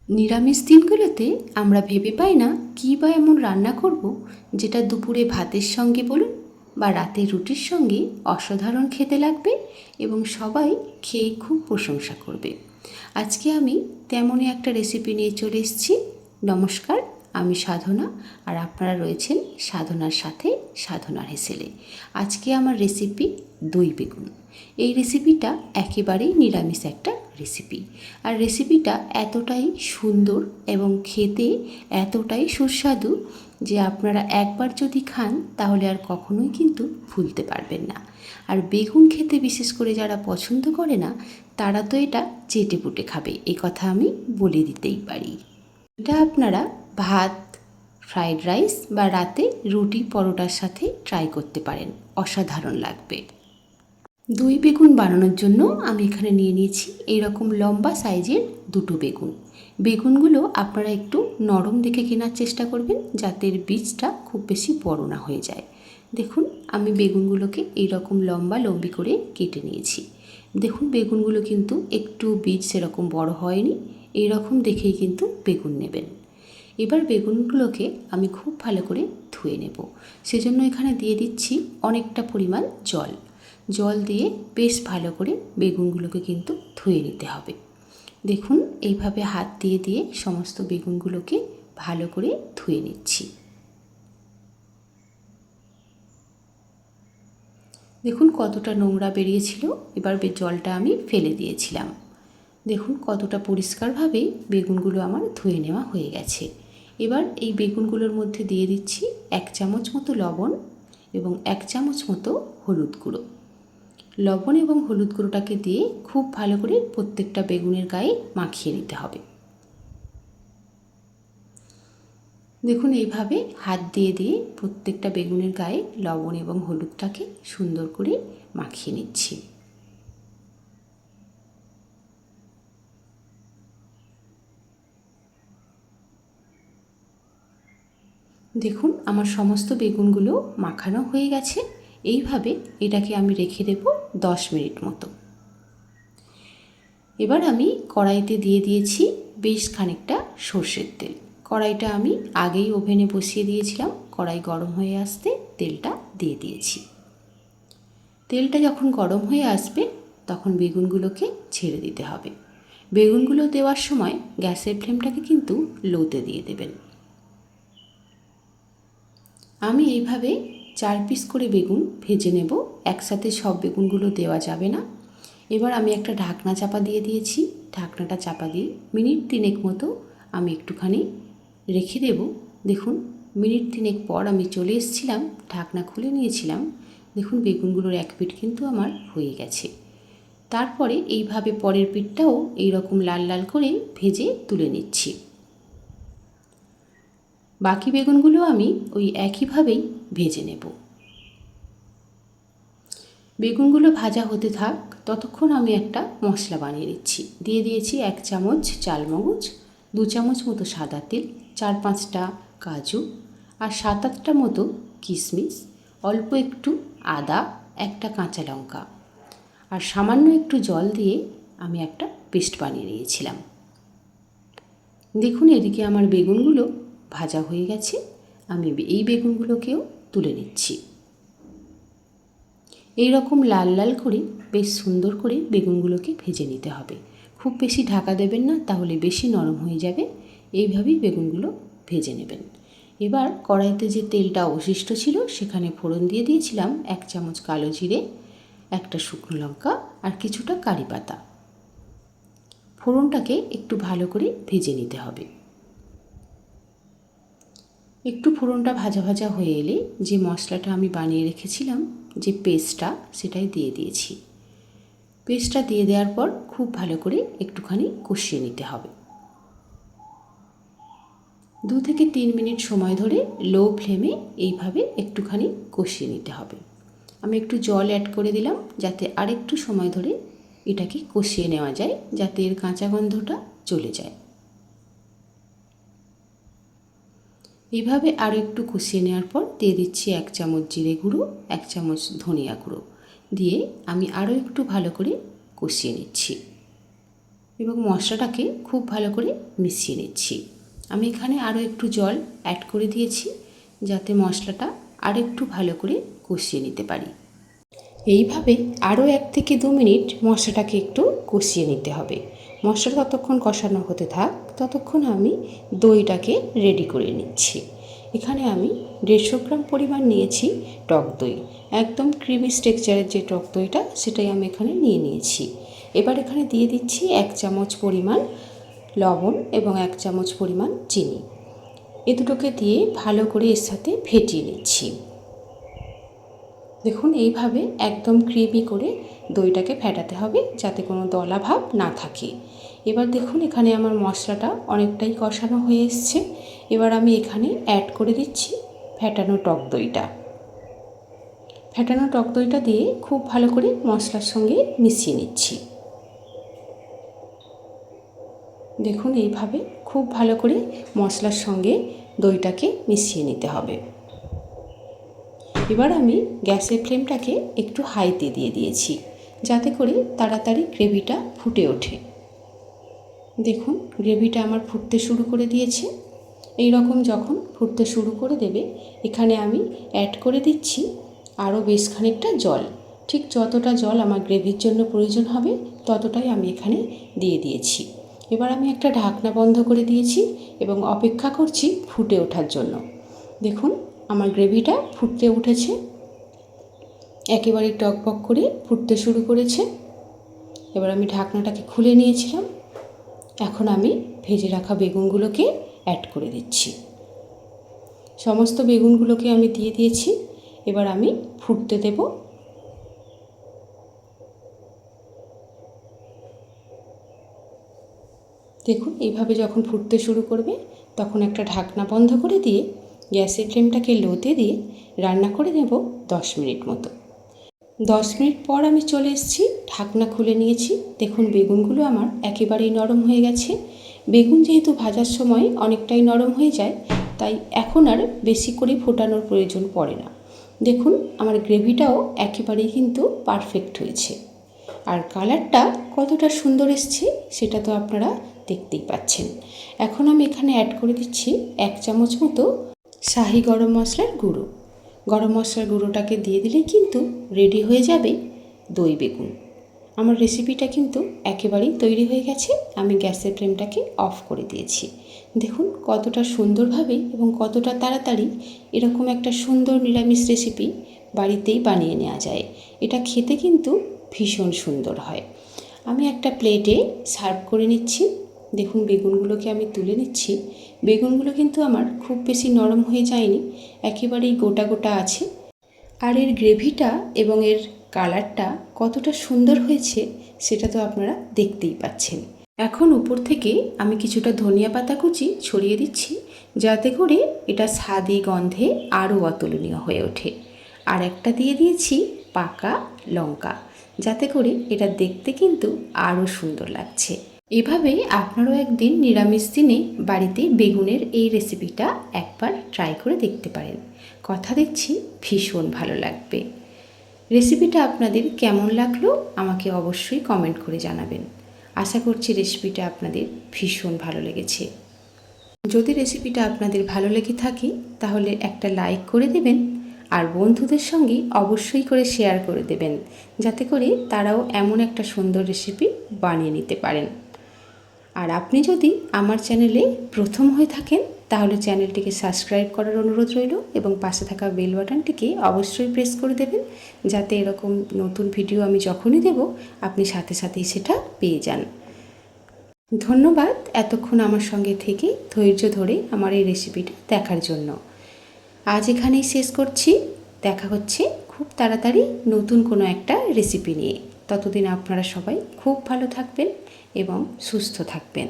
নিরামিষ দিনগুলোতে আমরা ভেবে পাই না কী বা এমন রান্না করব যেটা দুপুরে ভাতের সঙ্গে বলুন বা রাতে রুটির সঙ্গে অসাধারণ খেতে লাগবে এবং সবাই খেয়ে খুব প্রশংসা করবে। আজকে আমি তেমনই একটা রেসিপি নিয়ে চলে এসেছি। নমস্কার, আমি সাধনা, আর আপনারা রয়েছেন সাধনার সাথে সাধনার হেসেলে। আজকে আমার রেসিপি দই বেগুন। এই রেসিপিটা একেবারেই নিরামিষ একটা রেসিপি, আর রেসিপিটা এতটাই সুন্দর এবং খেতে এতটাই সুস্বাদু যে আপনারা একবার যদি খান তাহলে আর কখনোই কিন্তু ভুলতে পারবেন না। আর বেগুন খেতে বিশেষ করে যারা পছন্দ করে না তারা তো এটা চেটেপুটে খাবে, এ কথা আমি বলে দিতেই পারি। এটা আপনারা ভাত, ফ্রাইড রাইস বা রাতে রুটি পরোটার সাথে ট্রাই করতে পারেন, অসাধারণ লাগবে। দই বেগুন বানানোর জন্য আমি এখানে নিয়ে নিয়েছি এইরকম লম্বা সাইজের দুটো বেগুন। বেগুনগুলো আপনারা একটু নরম দেখে কেনার চেষ্টা করবেন যাতে এর বীজটা খুব বেশি বড় না হয়ে যায়। দেখুন, আমি বেগুনগুলোকে এইরকম লম্বা লম্বি করে কেটে নিয়েছি। দেখুন, বেগুনগুলো কিন্তু একটু বীজ সেরকম বড় হয়নি, এইরকম দেখেই কিন্তু বেগুন নেবেন। এবার বেগুনগুলোকে আমি খুব ভালো করে ধুয়ে নেব। সেজন্য এখানে দিয়ে দিচ্ছি অনেকটা পরিমাণ জল দিয়ে বেশ ভালো করে বেগুনগুলোকে কিন্তু ধুয়ে নিতে হবে। দেখুন, এইভাবে হাত দিয়ে দিয়ে সমস্ত বেগুনগুলোকে ভালো করে ধুয়ে নিচ্ছি। দেখুন কতটা নোংরা বেরিয়েছিল। এবার জলটা আমি ফেলে দিয়েছিলাম। দেখুন কতটা পরিষ্কারভাবে বেগুনগুলো আমার ধুয়ে নেওয়া হয়ে গেছে। এবার এই বেগুনগুলোর মধ্যে দিয়ে দিচ্ছি 1 চামচ মতো লবণ এবং 1 চামচ মতো হলুদ গুঁড়ো। লবণ এবং হলুদ গুঁড়োটাকে দিয়ে খুব ভালো করে প্রত্যেকটা বেগুনের গায়ে মাখিয়ে নিতে হবে। দেখুন, এইভাবে হাত দিয়ে দিয়ে প্রত্যেকটা বেগুনের গায়ে লবণ এবং হলুদটাকে সুন্দর করে মাখিয়ে নিচ্ছি। দেখুন, আমার সমস্ত বেগুনগুলো মাখানো হয়ে গেছে। এইভাবে এটাকে আমি রেখে দেব 10 মিনিট মতো। এবার আমি কড়াইতে দিয়ে দিয়েছি বেশ খানিকটা সর্ষের তেল। কড়াইটা আমি আগেই ওভেনে বসিয়ে দিয়েছিলাম। কড়াই গরম হয়ে আসতে তেলটা দিয়ে দিয়েছি। তেলটা যখন গরম হয়ে আসবে তখন বেগুনগুলোকে ছেড়ে দিতে হবে। বেগুনগুলো দেওয়ার সময় গ্যাসের ফ্লেমটাকে কিন্তু লোতে দিয়ে দেবেন। আমি এইভাবে 4 পিস করে বেগুন ভেজে নেব। একসাথে সব বেগুনগুলো দেওয়া যাবে না। এবার আমি একটা ঢাকনা চাপা দিয়ে দিয়েছি। ঢাকনাটা চাপা দিয়ে মিনিট 3 মতো আমি একটুখানি রেখে দেব। দেখুন, মিনিট 3 পর আমি চলে এসেছিলাম, ঢাকনা খুলে নিয়েছিলাম। দেখুন, বেগুনগুলোর এক পিঠ কিন্তু আমার হয়ে গেছে। তারপরে এইভাবে পরের পিঠটাও এইরকম লাল লাল করে ভেজে তুলে নিচ্ছি। বাকি বেগুনগুলো আমি ওই একইভাবেই ভেজে নেব। বেগুনগুলো ভাজা হতে থাক, ততক্ষণ আমি একটা মশলা বানিয়ে নিচ্ছি। দিয়ে দিয়েছি 1 চামচ চালমগজ, 2 চামচ মতো সাদা তেল, 4-5টা কাজু আর 7-8টা মতো কিশমিশ, অল্প একটু আদা, একটা কাঁচা লঙ্কা আর সামান্য একটু জল দিয়ে আমি একটা পেস্ট বানিয়ে নিয়েছিলাম। দেখুন, এদিকে আমার বেগুনগুলো ভাজা হয়ে গেছে। আমি এই বেগুনগুলোকেও তুলে নিচ্ছি। এই রকম লাল লাল করে বেশ সুন্দর করে বেগুনগুলোকে ভেজে নিতে হবে। খুব বেশি ঢাকা দেবেন না, তাহলে বেশি নরম হয়ে যাবে। এইভাবেই বেগুনগুলো ভেজে নেবেন। এবার কড়াইতে যে তেলটা অবশিষ্ট ছিল সেখানে ফোড়ন দিয়ে দিয়েছিলাম 1 চামচ কালো জিরে, একটা শুকনো লঙ্কা আর কিছুটা কারি পাতা। ফোড়নটাকে একটু ভালো করে ভেজে নিতে হবে। একটু ফোড়নটা ভাজা ভাজা হয়ে এলে যে মশলাটা আমি বানিয়ে রেখেছিলাম, যে পেস্টটা, সেটাই দিয়ে দিয়েছি। পেস্টটা দিয়ে দেওয়ার পর খুব ভালো করে একটুখানি কষিয়ে নিতে হবে। 2 থেকে 3 মিনিট সময় ধরে লো ফ্লেমে এইভাবে একটুখানি কষিয়ে নিতে হবে। আমি একটু জল অ্যাড করে দিলাম যাতে আরেকটু সময় ধরে এটাকে কষিয়ে নেওয়া যায়, যাতে এর কাঁচা গন্ধটা চলে যায়। এইভাবে আরও একটু কষিয়ে নেওয়ার পর দিয়ে দিচ্ছি 1 চামচ জিরে গুঁড়ো, 1 চামচ ধনিয়া গুঁড়ো দিয়ে আমি আরও একটু ভালো করে কষিয়ে নিচ্ছি। এবং মশলাটাকে খুব ভালো করে মিশিয়ে নিচ্ছি। আমি এখানে আরও একটু জল অ্যাড করে দিয়েছি যাতে মশলাটা আরও একটু ভালো করে কষিয়ে নিতে পারি। এইভাবে আরও 1 থেকে 2 মিনিট মশলাটাকে একটু কষিয়ে নিতে হবে। মশলা ততক্ষণ কষানো হতে থাক, ততক্ষণ আমি দইটাকে রেডি করে নিচ্ছি। এখানে আমি 150 গ্রাম পরিমাণ নিয়েছি টক দই। একদম ক্রিমি টেক্সচারের যে টক দইটা সেটাই আমি এখানে নিয়েছি। এবার এখানে দিয়ে দিচ্ছি 1 চামচ পরিমাণ লবণ এবং 1 চামচ পরিমাণ চিনি। এ দুটোকে দিয়ে ভালো করে এর সাথে ফেটিয়ে নিচ্ছি। দেখুন এইভাবে একদম ক্রিমি করে দইটাকে ফেটাতে হবে যাতে কোনো দলা ভাব না থাকে। এবার দেখুন এখানে আমার মশলাটা অনেকটাই কষানো হয়ে এসছে। এবার আমি এখানে অ্যাড করে দিচ্ছি ফেটানো টক দইটা। ফেটানো টক দইটা দিয়ে খুব ভালো করে মশলার সঙ্গে মিশিয়ে নিচ্ছি। দেখুন এইভাবে খুব ভালো করে মশলার সঙ্গে দইটাকে মিশিয়ে নিতে হবে। এবার আমি গ্যাসের ফ্লেমটাকে একটু হাইতে দিয়ে দিয়েছি যাতে করে তাড়াতাড়ি গ্রেভিটা ফুটে ওঠে। দেখুন গ্রেভিটা আমার ফুটতে শুরু করে দিয়েছে। এই রকম যখন ফুটতে শুরু করে দেবে এখানে আমি অ্যাড করে দিচ্ছি আরও বেশ খানিকটা জল। ঠিক যতটা জল আমার গ্রেভির জন্য প্রয়োজন হবে ততটাই আমি এখানে দিয়ে দিয়েছি। এবার আমি একটা ঢাকনা বন্ধ করে দিয়েছি এবং অপেক্ষা করছি ফুটে ওঠার জন্য। দেখুন আমার গ্রেভিটা ফুটতে উঠেছে, একেবারে টকবক করে ফুটতে শুরু করেছে। এবার আমি ঢাকনাটাকে খুলে নিয়েছিলাম। এখন আমি ভেজে রাখা বেগুনগুলোকে অ্যাড করে দিচ্ছি। সমস্ত বেগুনগুলোকে আমি দিয়ে দিয়েছি। এবার আমি ফুটতে দেব। দেখুন এইভাবে যখন ফুটতে শুরু করবে তখন একটা ঢাকনা বন্ধ করে দিয়ে গ্যাসের ফ্লেমটাকে লোতে দিয়ে রান্না করে নেব 10 মিনিট মতো। 10 মিনিট পর আমি চলে এসেছি, ঢাকনা খুলে নিয়েছি। দেখুন বেগুনগুলো আমার একেবারেই নরম হয়ে গেছে। বেগুন যেহেতু ভাজার সময় অনেকটাই নরম হয়ে যায় তাই এখন আর বেশি করে ফোটানোর প্রয়োজন পড়ে না। দেখুন আমার গ্রেভিটাও একেবারেই কিন্তু পারফেক্ট হয়েছে। আর কালারটা কতটা সুন্দর এসছে সেটা তো আপনারা দেখতেই পাচ্ছেন। এখন আমি এখানে অ্যাড করে দিচ্ছি 1 চামচ মতো শাহি গরম মশলার গুঁড়ো। গরম মশলার গুঁড়োটাকে দিয়ে দিলেই কিন্তু রেডি হয়ে যাবে দই বেগুন। আমার রেসিপিটা কিন্তু একেবারেই তৈরি হয়ে গেছে। আমি গ্যাসের ফ্লেমটাকে অফ করে দিয়েছি। দেখুন কতটা সুন্দরভাবে এবং কতটা তাড়াতাড়ি এরকম একটা সুন্দর নিরামিষ রেসিপি বাড়িতেই বানিয়ে নেওয়া যায়। এটা খেতে কিন্তু ভীষণ সুন্দর হয়। আমি একটা প্লেটে সার্ভ করে নিচ্ছি। দেখুন বেগুনগুলোকে আমি তুলে নিচ্ছি। বেগুনগুলো কিন্তু আমার খুব বেশি নরম হয়ে যায়নি, একেবারেই গোটা গোটা আছে। আর এর গ্রেভিটা এবং এর কালারটা কতটা সুন্দর হয়েছে সেটা তো আপনারা দেখতেই পাচ্ছেন। এখন উপর থেকে আমি কিছুটা ধনিয়া পাতা কুচি ছড়িয়ে দিচ্ছি যাতে করে এটা স্বাদে গন্ধে আরও অতুলনীয় হয়ে ওঠে। আর একটা দিয়ে দিয়েছি পাকা লঙ্কা যাতে করে এটা দেখতে কিন্তু আরও সুন্দর লাগছে। এভাবে আপনারাও একদিন নিরামিষ দিনে বাড়িতে বেগুনের এই রেসিপিটা একবার ট্রাই করে দেখতে পারেন। কথা দিচ্ছি ভীষণ ভালো লাগবে। রেসিপিটা আপনাদের কেমন লাগলো আমাকে অবশ্যই কমেন্ট করে জানাবেন। আশা করছি রেসিপিটা আপনাদের ভীষণ ভালো লেগেছে। যদি রেসিপিটা আপনাদের ভালো লেগে থাকে তাহলে একটা লাইক করে দেবেন আর বন্ধুদের সঙ্গে অবশ্যই করে শেয়ার করে দেবেন যাতে করে তারাও এমন একটা সুন্দর রেসিপি বানিয়ে নিতে পারেন। আর আপনি যদি আমার চ্যানেলে প্রথম হয়ে থাকেন তাহলে চ্যানেলটিকে সাবস্ক্রাইব করার অনুরোধ রইল এবং পাশে থাকা বেল বাটনটিকে অবশ্যই প্রেস করে দেবেন যাতে এরকম নতুন ভিডিও আমি যখনই দেব আপনি সাথে সাথেই সেটা পেয়ে যান। ধন্যবাদ এতক্ষণ আমার সঙ্গে থেকে ধৈর্য ধরে আমার এই রেসিপিটা দেখার জন্য। আজ এখানেই শেষ করছি। দেখা হচ্ছে খুব তাড়াতাড়ি নতুন কোনো একটা রেসিপি নিয়ে। ততদিন আপনারা সবাই খুব ভালো থাকবেন এবং সুস্থ থাকবেন।